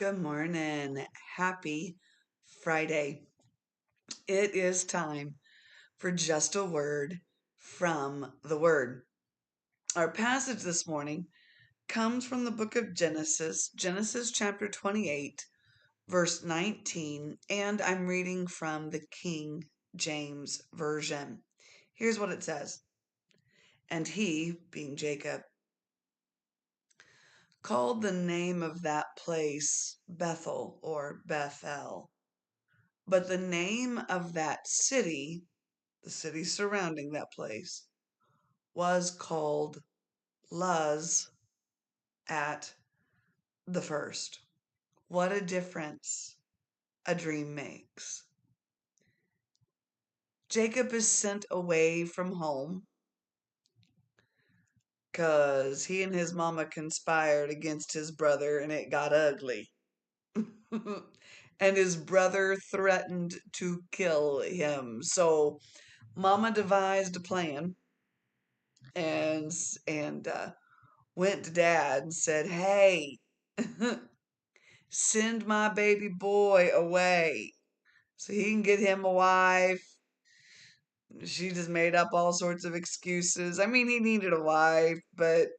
Good morning. Happy Friday. It is time for just a word from the Word. Our passage this morning comes from the book of Genesis chapter 28, verse 19, and I'm reading from the King James Version. Here's what it says. And he, being Jacob, called the name of that place Bethel or Bethel. But the name of that city, the city surrounding that place, was called Luz at the first. What a difference a dream makes. Jacob is sent away from home because he and his mama conspired against his brother and it got ugly. And his brother threatened to kill him. So mama devised a plan and went to dad and said, "Hey, send my baby boy away so he can get him a wife." She just made up all sorts of excuses. I mean, he needed a wife, but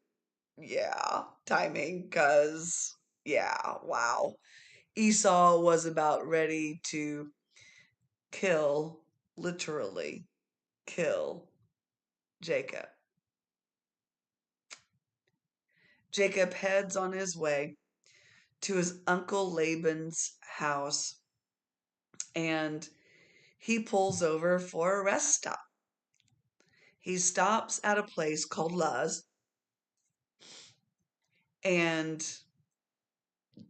yeah, timing, because, yeah, wow. Esau was about ready to kill, literally kill Jacob. Jacob heads on his way to his uncle Laban's house and he pulls over for a rest stop. He stops at a place called Luz and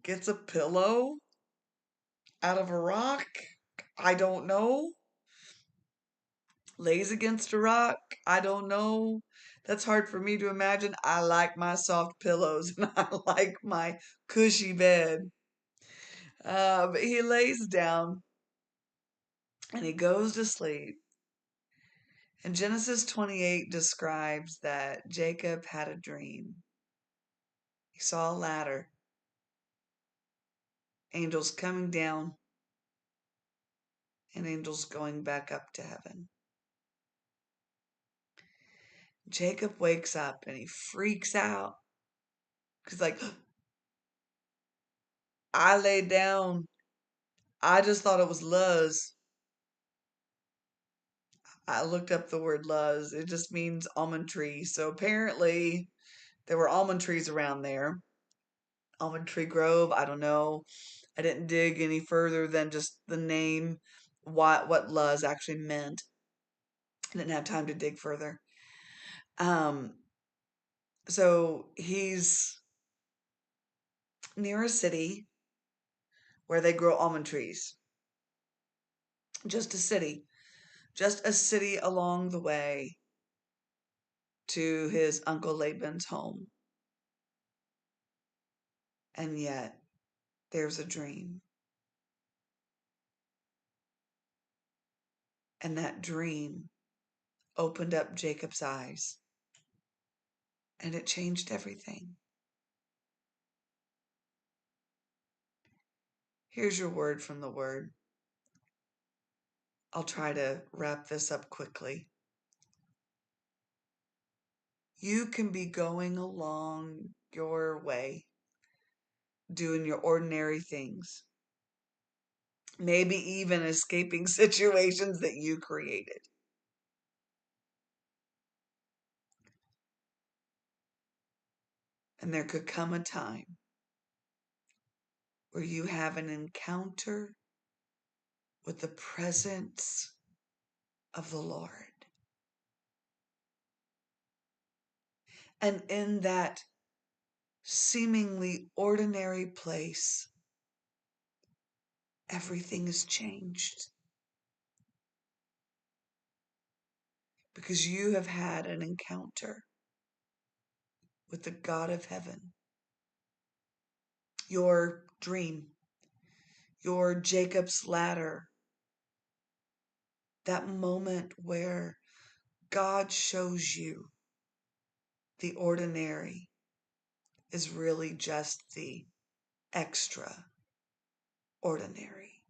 gets a pillow out of a rock. I don't know. Lays against a rock. I don't know. That's hard for me to imagine. I like my soft pillows and I like my cushy bed. But he lays down and he goes to sleep. And Genesis 28 describes that Jacob had a dream. He saw a ladder, angels coming down, and angels going back up to heaven. Jacob wakes up and he freaks out. He's like, I laid down. I just thought it was Luz. I looked up the word Luz. It just means almond tree. So apparently there were almond trees around there. Almond Tree Grove, I don't know. I didn't dig any further than just the name, what Luz actually meant. I didn't have time to dig further. Um, so he's near a city where they grow almond trees. Just a city. Just a city along the way to his Uncle Laban's home. And yet, there's a dream. And that dream opened up Jacob's eyes. And it changed everything. Here's your word from the Word. I'll try to wrap this up quickly. You can be going along your way, doing your ordinary things, maybe even escaping situations that you created. And there could come a time where you have an encounter with the presence of the Lord. And in that seemingly ordinary place, everything is changed. Because you have had an encounter with the God of heaven. Your dream, your Jacob's ladder, that moment where God shows you the ordinary is really just the extra ordinary.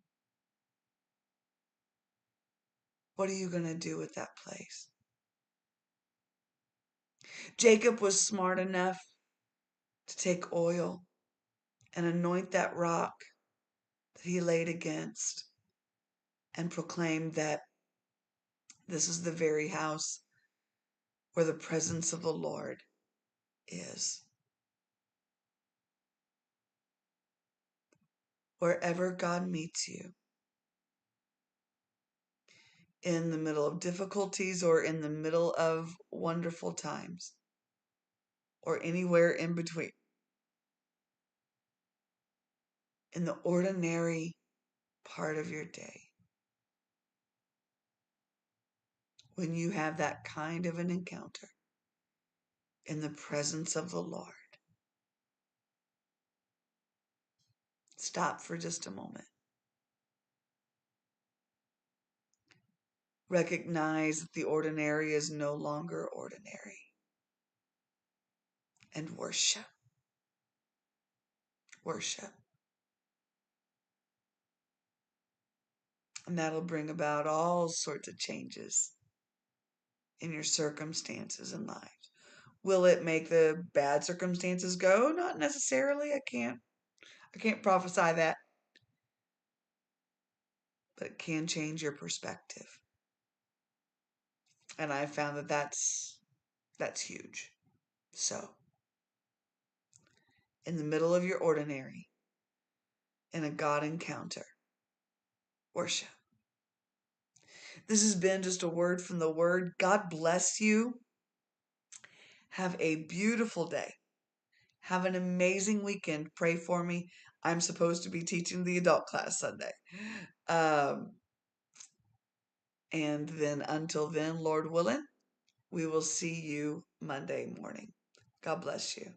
What are you going to do with that place? Jacob was smart enough to take oil and anoint that rock that he laid against and proclaim that this is the very house where the presence of the Lord is. Wherever God meets you, in the middle of difficulties or in the middle of wonderful times, or anywhere in between, in the ordinary part of your day, when you have that kind of an encounter in the presence of the Lord, stop for just a moment. Recognize that the ordinary is no longer ordinary, and worship. Worship. And that'll bring about all sorts of changes in your circumstances in life. Will it make the bad circumstances go? Not necessarily. I can't prophesy that. But it can change your perspective. And I found that that's huge. So, in the middle of your ordinary, in a God encounter, worship. This has been just a word from the Word. God bless you. Have a beautiful day. Have an amazing weekend. Pray for me. I'm supposed to be teaching the adult class Sunday. And then until then, Lord willing, we will see you Monday morning. God bless you.